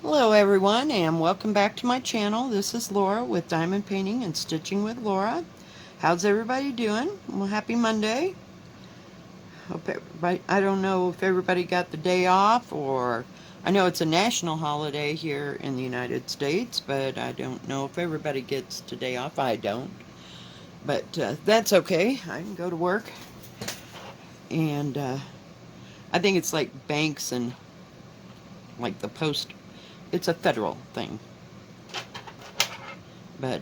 Hello everyone and welcome back to my channel. This is Laura with Diamond Painting and Stitching with Laura. How's everybody doing? Well, happy Monday. Hope everybody, I don't know if everybody got the day off, or I know it's a national holiday here in the United States, but I don't know if everybody gets today off. I don't. But that's okay. I can go to work. And I think it's like banks and like the post. It's a federal thing. But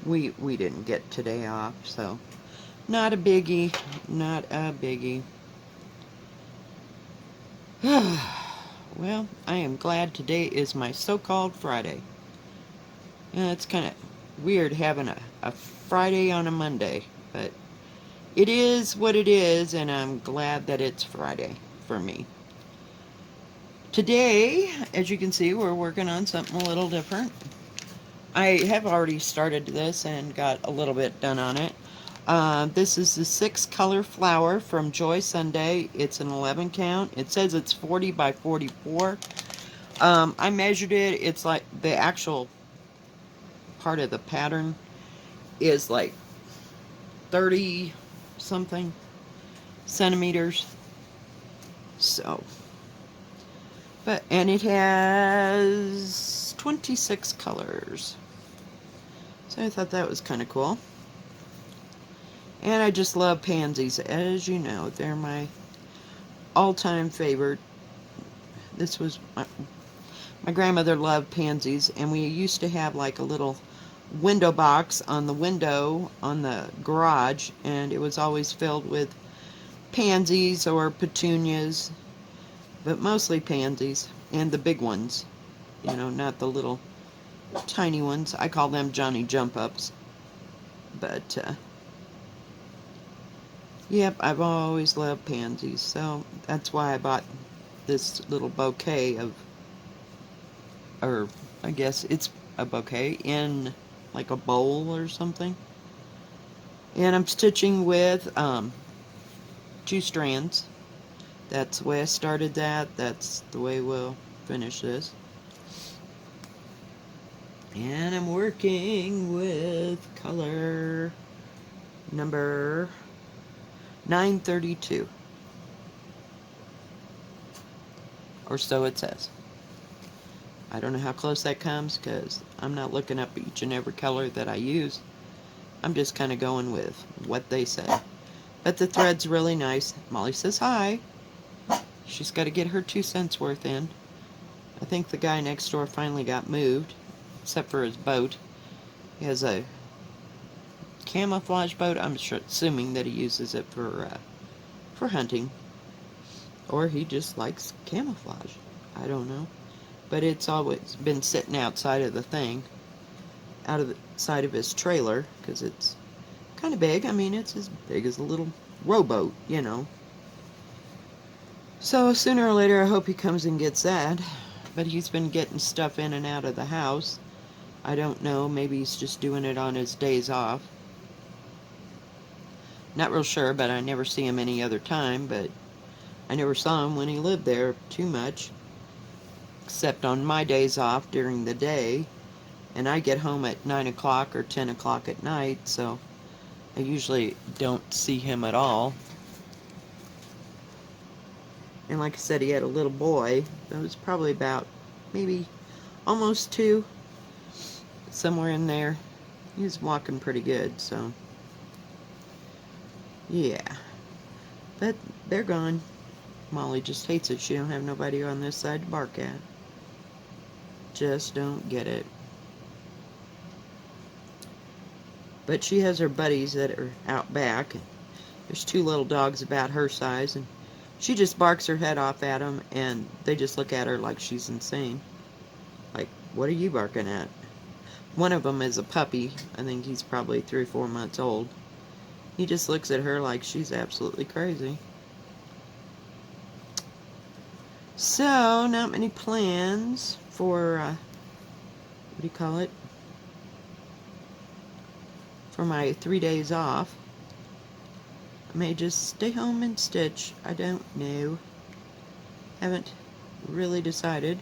we didn't get today off, so not a biggie, not a biggie. Well, I am glad today is my so-called Friday. Yeah, it's kind of weird having a Friday on a Monday, but it is what it is, and I'm glad that it's Friday for me. Today, as you can see, we're working on something a little different. I have already started this and got a little bit done on it. This is the 6-color flower from Joy Sunday. It's an 11 count. It says it's 40 by 44. I measured it. It's like the actual part of the pattern is like 30 something centimeters. So, and it has 26 colors. So I thought that was kind of cool. And I just love pansies. As you know, they're my all-time favorite. This was my grandmother loved pansies, and we used to have like a little window box on the window on the garage, and it was always filled with pansies or petunias, but mostly pansies, and the big ones, you know, not the little tiny ones. I call them Johnny Jump-Ups. But yep, I've always loved pansies, so that's why I bought this little bouquet of, or I guess it's a bouquet in like a bowl or something. And I'm stitching with 2 strands. That's the way I started that. That's the way we'll finish this. And I'm working with color number 932. Or so it says. I don't know how close that comes because I'm not looking up each and every color that I use. I'm just kind of going with what they say. But the thread's really nice. Molly says hi. She's got to get her 2 cents worth in. I think the guy next door finally got moved, except for his boat. He has a camouflage boat. I'm assuming that he uses it for hunting. Or he just likes camouflage. I don't know. But it's always been sitting outside of the thing, out of the side of his trailer, because it's kind of big. I mean, it's as big as a little rowboat, you know. So sooner or later, I hope he comes and gets that. But he's been getting stuff in and out of the house. I don't know. Maybe he's just doing it on his days off. Not real sure, but I never see him any other time. But I never saw him when he lived there too much, except on my days off during the day. And I get home at 9 o'clock or 10 o'clock at night, so I usually don't see him at all. And like I said, he had a little boy that was probably about maybe almost 2, somewhere in there. He was walking pretty good, so yeah. But they're gone. Molly just hates it. She don't have nobody on this side to bark at. Just don't get it. But she has her buddies that are out back. And there's 2 little dogs about her size, and she just barks her head off at them, and they just look at her like she's insane. Like, what are you barking at? One of them is a puppy. I think he's probably 3 or 4 months old. He just looks at her like she's absolutely crazy. So, not many plans for, what do you call it? For my 3 days off. I may just stay home and stitch. I don't know. Haven't really decided.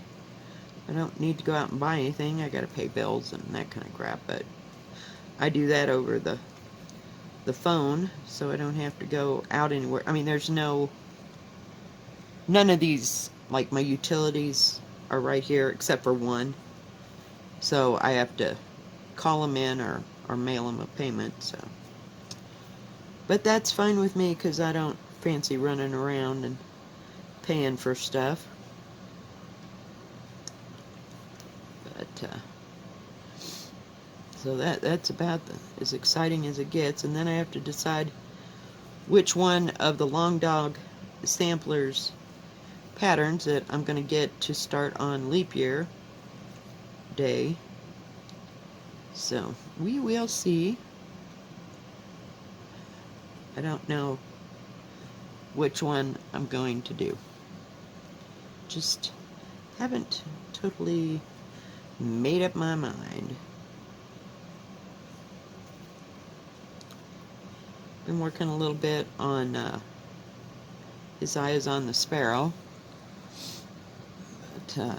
I don't need to go out and buy anything. I gotta pay bills and that kind of crap, but I do that over the phone, so I don't have to go out anywhere. I mean, there's none of these, like my utilities are right here except for one, so I have to call them in or mail them a payment, so. But that's fine with me because I don't fancy running around and paying for stuff. But, so that's about as exciting as it gets. And then I have to decide which one of the Long Dog samplers patterns that I'm going to get to start on leap year day. So we will see. I don't know which one I'm going to do. Just haven't totally made up my mind. Been working a little bit on His Eyes on the Sparrow. But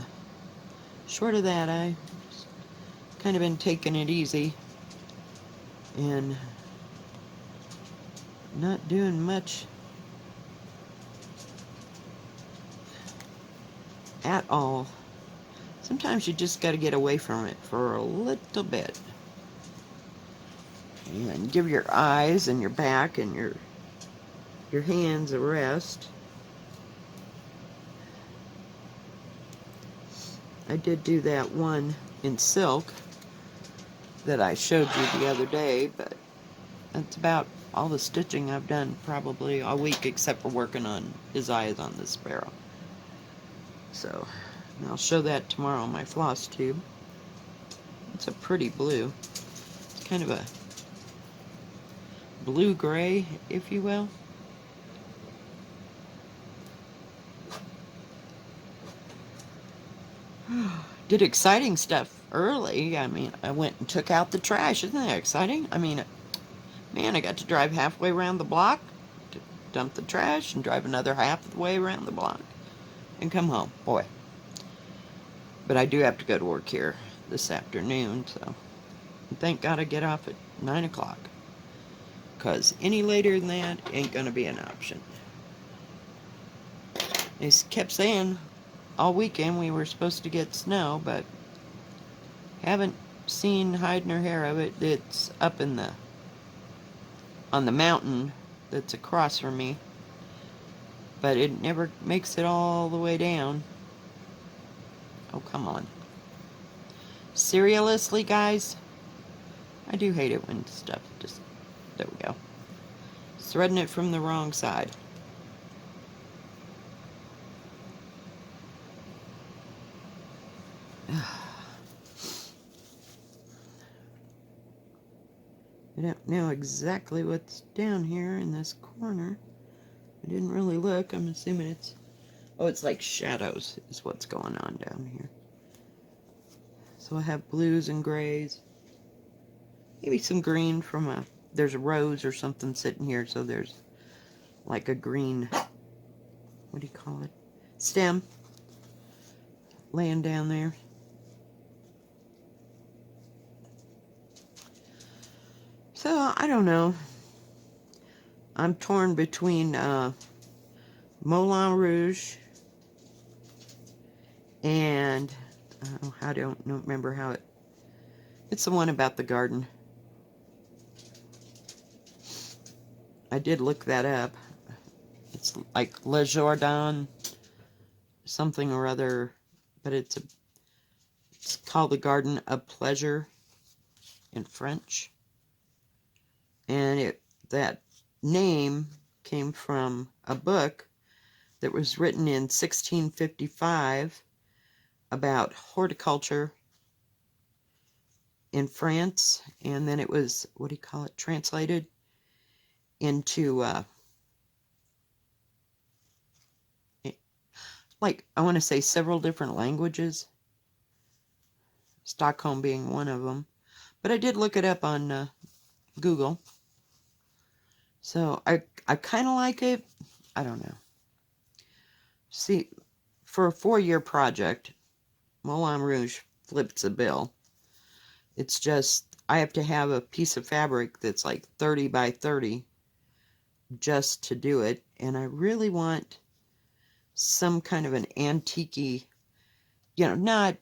short of that, I kind of been taking it easy and not doing much at all. Sometimes you just got to get away from it for a little bit and give your eyes and your back and your hands a rest. I did do that one in silk that I showed you the other day, but that's about all the stitching I've done probably all week except for working on His Eyes on the Sparrow. So, and I'll show that tomorrow on my floss tube. It's a pretty blue. It's kind of a blue-gray, if you will. Did exciting stuff early. I mean, I went and took out the trash. Isn't that exciting? I mean, man, I got to drive halfway around the block to dump the trash and drive another half of the way around the block and come home. Boy. But I do have to go to work here this afternoon, so thank God I get off at 9 o'clock. Because any later than that ain't going to be an option. They kept saying all weekend we were supposed to get snow, but haven't seen hide nor hair of it. It's up on the mountain that's across from me, but it never makes it all the way down. Oh, come on. Seriously, guys? I do hate it when stuff just... There we go. Threading it from the wrong side. I don't know exactly what's down here in this corner. I didn't really look. I'm assuming it's... Oh, it's like shadows is what's going on down here. So I have blues and grays. Maybe some green from a... There's a rose or something sitting here, so there's like a green... What do you call it? Stem. Laying down there. So, I don't know. I'm torn between Moulin Rouge and I don't remember how it... It's the one about the garden. I did look that up. It's like Le Jardin something or other, but it's called the Garden of Pleasure in French. And that name came from a book that was written in 1655 about horticulture in France, and then it was, what do you call it, translated into like, I want to say several different languages, Stockholm being one of them. But I did look it up on Google. So I kind of like it. I don't know. See, for a 4-year project, Moulin Rouge flips a bill. It's just, I have to have a piece of fabric that's like 30 by 30 just to do it. And I really want some kind of an antique-y, not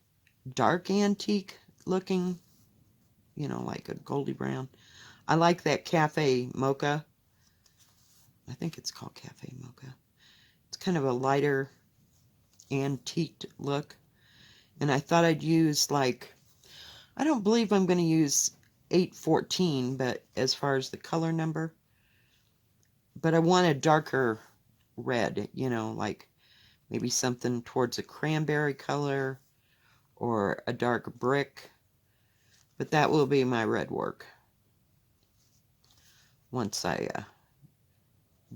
dark antique looking, like a goldy brown. I like that cafe mocha. I think it's called cafe mocha. It's kind of a lighter antiqued look. And I thought I'd use I don't believe I'm going to use 814, but as far as the color number, but I want a darker red, like maybe something towards a cranberry color or a dark brick. But that will be my red work once I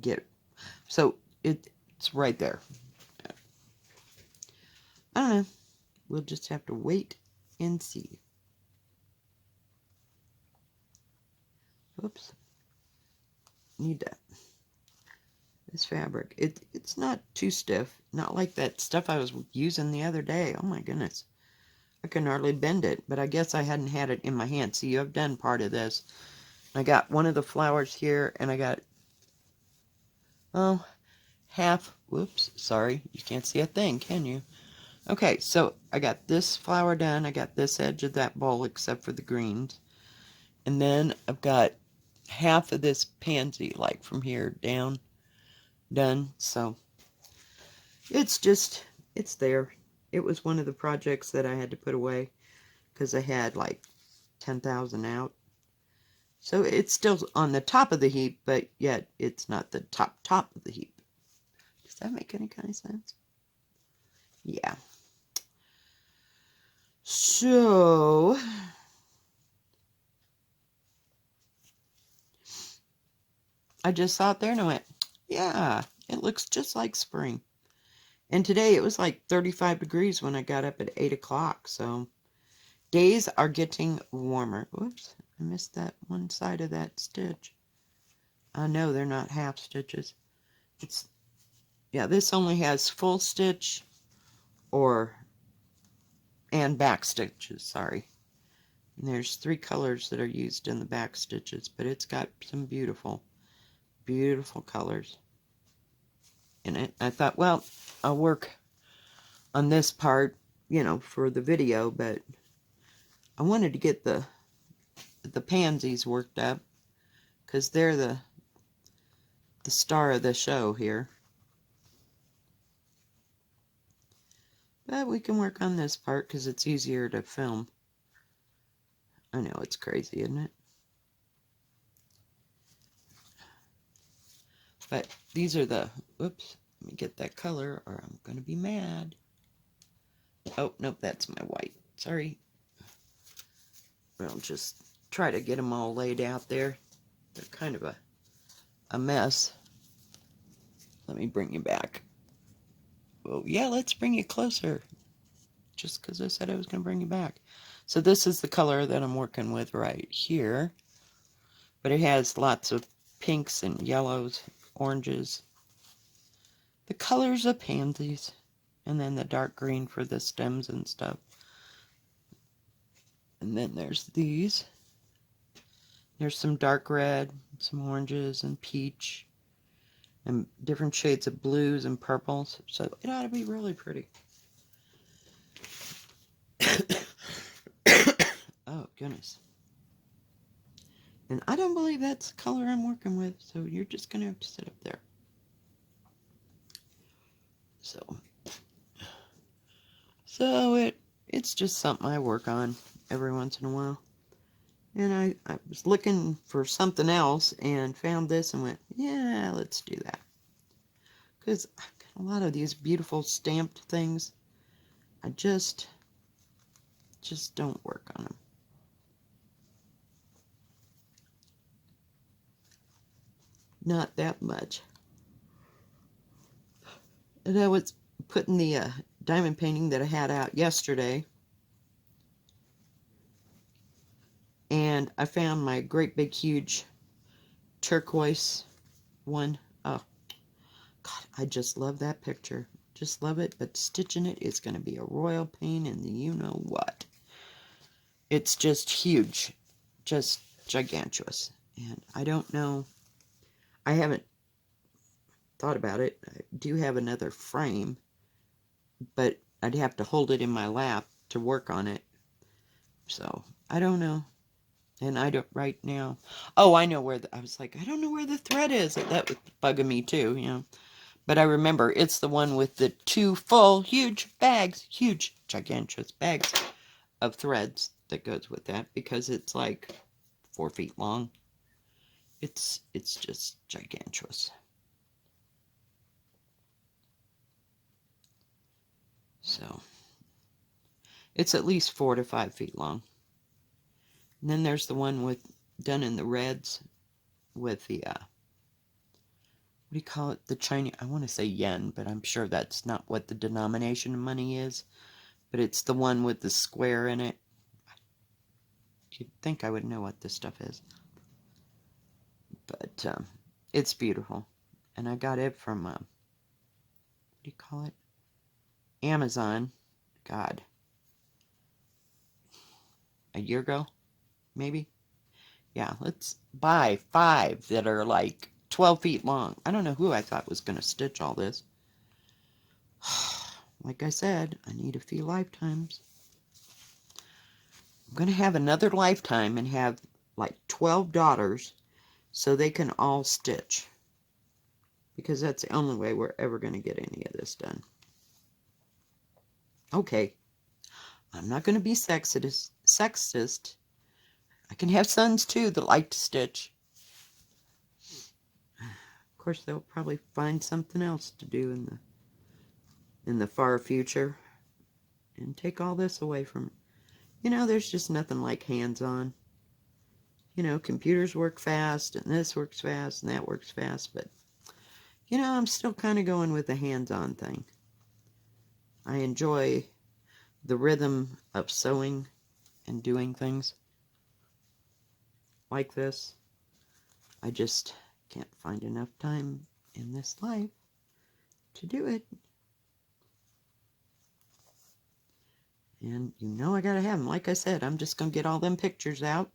get it. So it's right there. I don't know. We'll just have to wait and see. Oops. Need that. This fabric. It's not too stiff. Not like that stuff I was using the other day. Oh my goodness. I can hardly bend it, but I guess I hadn't had it in my hand. See, I've done part of this. I got one of the flowers here, and I got, half. Whoops, sorry. You can't see a thing, can you? Okay, so I got this flower done. I got this edge of that bowl, except for the greens. And then I've got half of this pansy, like from here down, done. So it's there. It was one of the projects that I had to put away because I had like 10,000 out. So it's still on the top of the heap, but yet it's not the top of the heap. Does that make any kind of sense? Yeah. So I just saw it there and I went, yeah, it looks just like spring. And today it was like 35 degrees when I got up at 8 o'clock. So days are getting warmer. Whoops, I missed that one side of that stitch. I know they're not half stitches. This only has full stitch and back stitches, sorry. And there's 3 colors that are used in the back stitches, but it's got some beautiful, beautiful colors in it. I thought, well, I'll work on this part, for the video, but I wanted to get the pansies worked up because they're the star of the show here. But we can work on this part because it's easier to film. I know, it's crazy, isn't it? But these are whoops, let me get that color or I'm going to be mad. Oh, nope, that's my white. Sorry. I'll just try to get them all laid out there. They're kind of a mess. Let me bring you back. Well, yeah, let's bring you closer. Just because I said I was going to bring you back. So this is the color that I'm working with right here. But it has lots of pinks and yellows, oranges. The colors of pansies. And then the dark green for the stems and stuff. And then there's these. There's some dark red, some oranges and peach. And different shades of blues and purples. So it ought to be really pretty. Oh, goodness. And I don't believe that's the color I'm working with, so you're just going to have to sit up there. So it's just something I work on every once in a while. And I was looking for something else and found this and went, yeah, let's do that. Because I've got a lot of these beautiful stamped things. I just don't work on them. Not that much. And I was putting the diamond painting that I had out yesterday. And I found my great big huge turquoise one. Oh, God, I just love that picture. Just love it, but stitching it is going to be a royal pain in the you-know-what. It's just huge. Just gigantuous. And I don't know. I haven't thought about it. I do have another frame, but I'd have to hold it in my lap to work on it. So, I don't know. And I don't right now. Oh, I know where I was like, I don't know where the thread is. That was bugging me too, you know. But I remember it's the one with the 2 full, huge bags, huge, gigantuous bags of threads that goes with that, because it's like 4 feet long. It's just gigantuous. So it's at least 4 to 5 feet long. And then there's the one with done in the reds with the what do you call it? The Chinese, I want to say yen, but I'm sure that's not what the denomination of money is. But it's the one with the square in it. You'd think I would know what this stuff is. But it's beautiful. And I got it from, what do you call it? Amazon. God. A year ago? Maybe? Yeah, let's buy 5 that are like 12 feet long. I don't know who I thought was going to stitch all this. Like I said, I need a few lifetimes. I'm going to have another lifetime and have like 12 daughters so they can all stitch. Because that's the only way we're ever going to get any of this done. Okay. I'm not going to be sexist. I can have sons too that like to stitch. Of course, they'll probably find something else to do in the far future and take all this away from. You know, there's just nothing like hands-on. You know, computers work fast, and this works fast, and that works fast, but you know, I'm still kind of going with the hands-on thing. I enjoy the rhythm of sewing and doing things like this. I just can't find enough time in this life to do it. And you know I gotta have them. Like I said, I'm just gonna get all them pictures out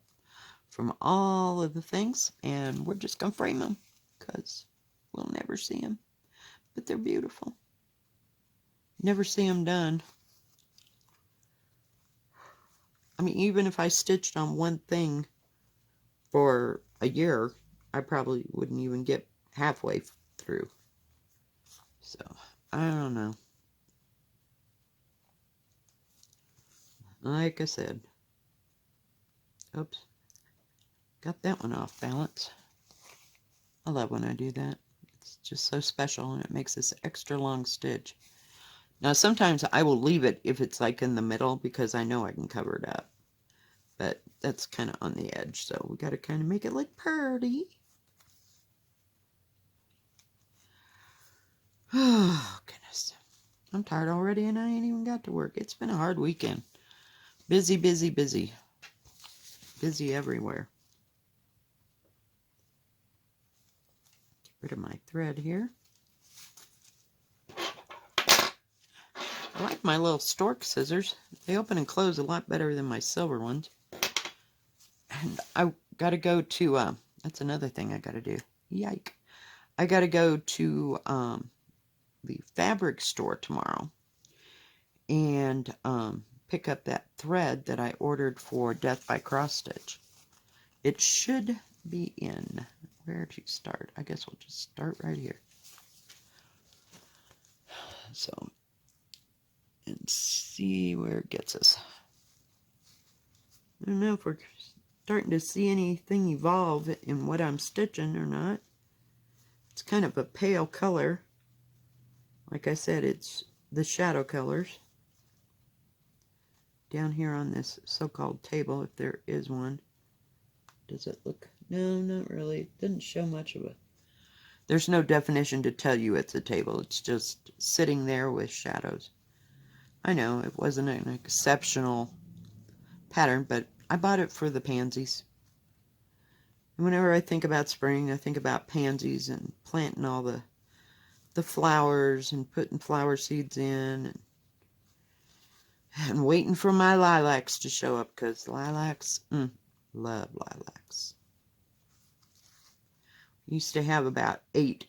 from all of the things, and we're just gonna frame them, because we'll never see them. But they're beautiful. Never see them done. I mean, even if I stitched on one thing for a year, I probably wouldn't even get halfway through. So, I don't know. Like I said. Oops. Got that one off balance. I love when I do that. It's just so special, and it makes this extra long stitch. Now, sometimes I will leave it if it's like in the middle, because I know I can cover it up. But that's kind of on the edge, so we got to kind of make it look pretty. Oh, goodness. I'm tired already, and I ain't even got to work. It's been a hard weekend. Busy, busy, busy. Busy everywhere. Get rid of my thread here. I like my little stork scissors. They open and close a lot better than my silver ones. And I gotta go to, that's another thing I gotta do. Yike. I gotta go to the fabric store tomorrow and pick up that thread that I ordered for Death by Cross Stitch. It should be in. Where to start? I guess we'll just start right here. So, and see where it gets us. I don't know if we're starting to see anything evolve in what I'm stitching or not. It's kind of a pale color. Like I said, it's the shadow colors. Down here on this so-called table, if there is one. Does it look? No, not really. It doesn't show much of a... There's no definition to tell you it's a table. It's just sitting there with shadows. I know, it wasn't an exceptional pattern, but I bought it for the pansies. And whenever I think about spring, I think about pansies and planting all the the flowers and putting flower seeds in and waiting for my lilacs to show up, because lilacs, love lilacs. Used to have about 8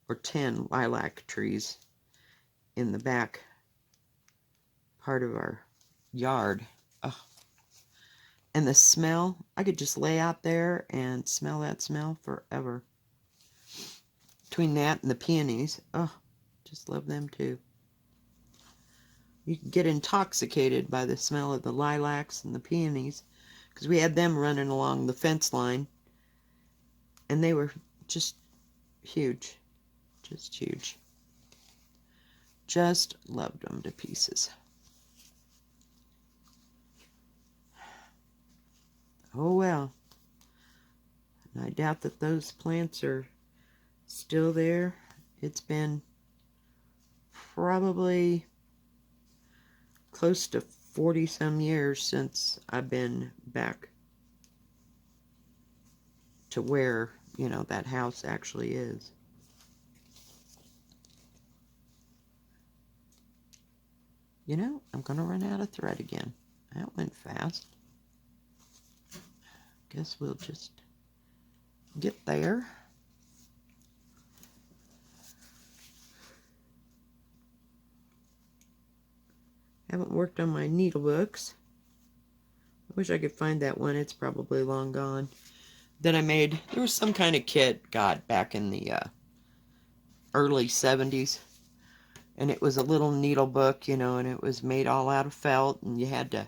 or 10 lilac trees in the back part of our yard. Oh. And the smell, I could just lay out there and smell that smell forever. Between that and the peonies, oh, just love them too. You can get intoxicated by the smell of the lilacs and the peonies, because we had them running along the fence line, and they were just huge. Just huge. Just loved them to pieces. Oh well. And I doubt that those plants are still there. It's been probably close to 40 some years since I've been back to where, you know, that house actually is. You know, I'm going to run out of thread again. That went fast. Guess we'll just get there. Haven't worked on my needle books. I wish I could find that one. It's probably long gone. That I made. There was some kind of kit, God, back in the early 70s. And it was a little needle book, you know, and it was made all out of felt, and you had to,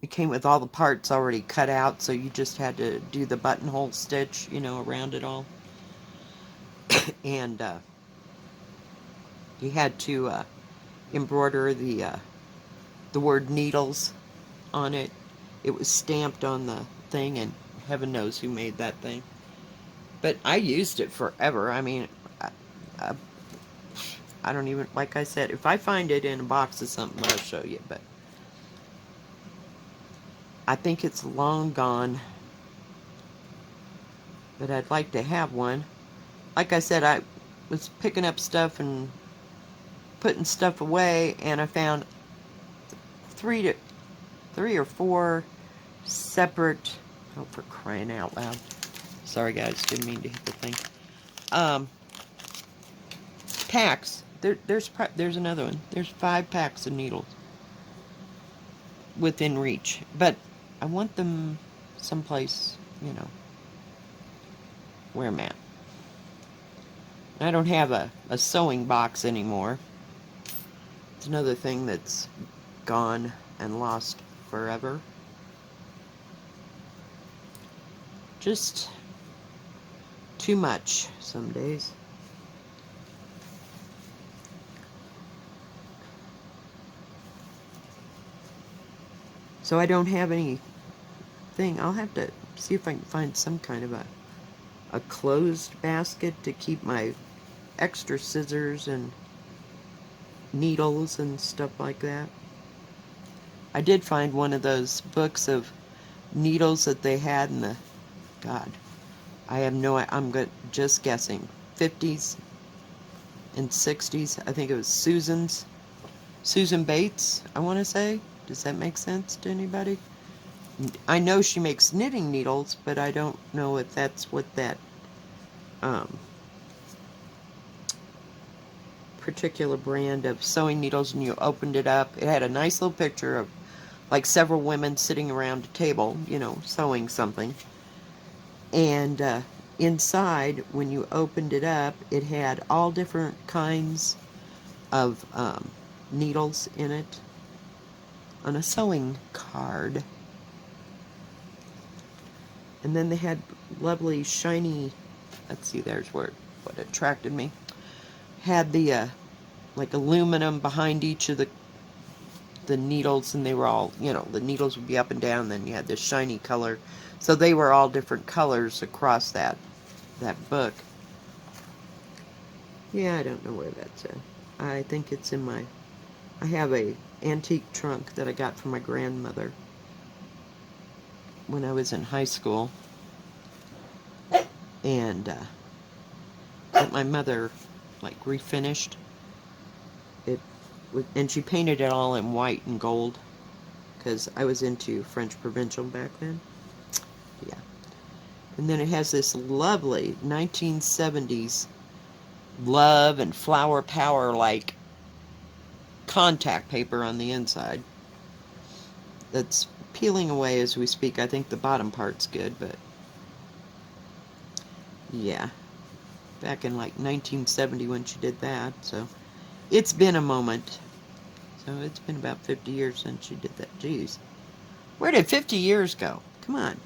it came with all the parts already cut out, so you just had to do the buttonhole stitch, you know, around it all. And you had to embroider the word needles on it. It was stamped on the thing, and heaven knows who made that thing. But I used it forever. I mean, I don't even, like I said, if I find it in a box of something, I'll show you, but I think it's long gone. But I'd like to have one. Like I said, I was picking up stuff and putting stuff away, and I found three or four separate, oh, for crying out loud. Sorry guys, didn't mean to hit the thing. Packs. There's another one. There's 5 packs of needles within reach, but I want them someplace, you know, where I'm at. I don't have a sewing box anymore. It's another thing that's gone and lost forever. Just too much some days. So I don't have anything. I'll have to see if I can find some kind of a closed basket to keep my extra scissors and needles and stuff like that. I did find one of those books of needles that they had in the, God, I have no, I'm just guessing, 50s and 60s. I think it was Susan Bates, I want to say. Does that make sense to anybody? I know she makes knitting needles, but I don't know if that's what that particular brand of sewing needles, and you opened it up. It had a nice little picture of like several women sitting around a table, you know, sewing something. And inside, when you opened it up, it had all different kinds of needles in it on a sewing card. And then they had lovely shiny, let's see, there's what attracted me. Had the like aluminum behind each of the needles, and they were all, you know, the needles would be up and down, then you had this shiny color. So they were all different colors across that book. Yeah, I don't know where that's at. I think it's in my, I have a antique trunk that I got from my grandmother when I was in high school. And that my mother like refinished. And she painted it all in white and gold because I was into French Provincial back then. Yeah. And then it has this lovely 1970s love and flower power like contact paper on the inside that's peeling away as we speak. I think the bottom part's good, but yeah, back in like 1970 when she did that. So it's been a moment. So it's been about 50 years since she did that. Jeez, where did 50 years go? Come on,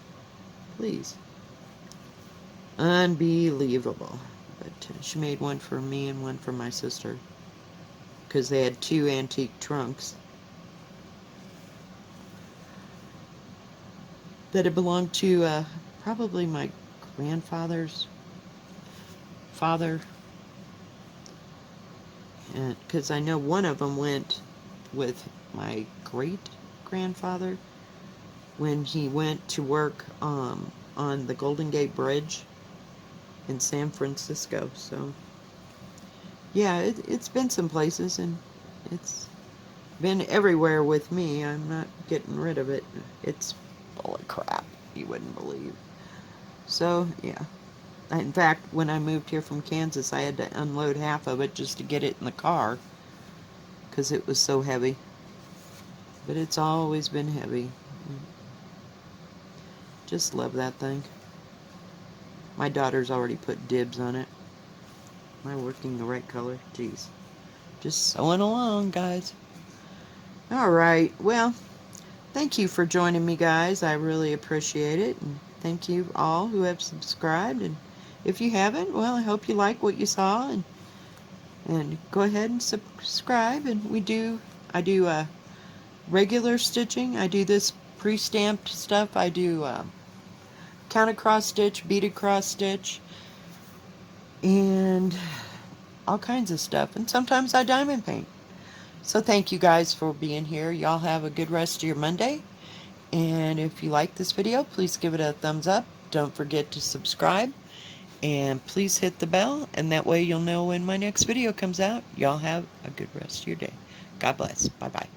please. Unbelievable. But she made one for me and one for my sister because they had two antique trunks that had belonged to probably my grandfather's father, and because I know one of them went with my great grandfather when he went to work on the Golden Gate Bridge in San Francisco. So yeah, it's been some places, and it's been everywhere with me. I'm not getting rid of it. It's full of crap you wouldn't believe. So yeah, in fact, when I moved here from Kansas, I had to unload half of it just to get it in the car because it was so heavy. But it's always been heavy. Just love that thing. My daughter's already put dibs on it. Am I working the right color? Jeez. Just sewing along, guys. Alright, well, thank you for joining me, guys. I really appreciate it. And thank you all who have subscribed. And if you haven't, well, I hope you like what you saw. And go ahead and subscribe. And I do regular stitching. I do this pre-stamped stuff. I do counted cross stitch, beaded cross stitch, and all kinds of stuff. And sometimes I diamond paint. So thank you guys for being here. Y'all have a good rest of your Monday. And if you like this video, please give it a thumbs up. Don't forget to subscribe. And please hit the bell. And that way you'll know when my next video comes out. Y'all have a good rest of your day. God bless. Bye-bye.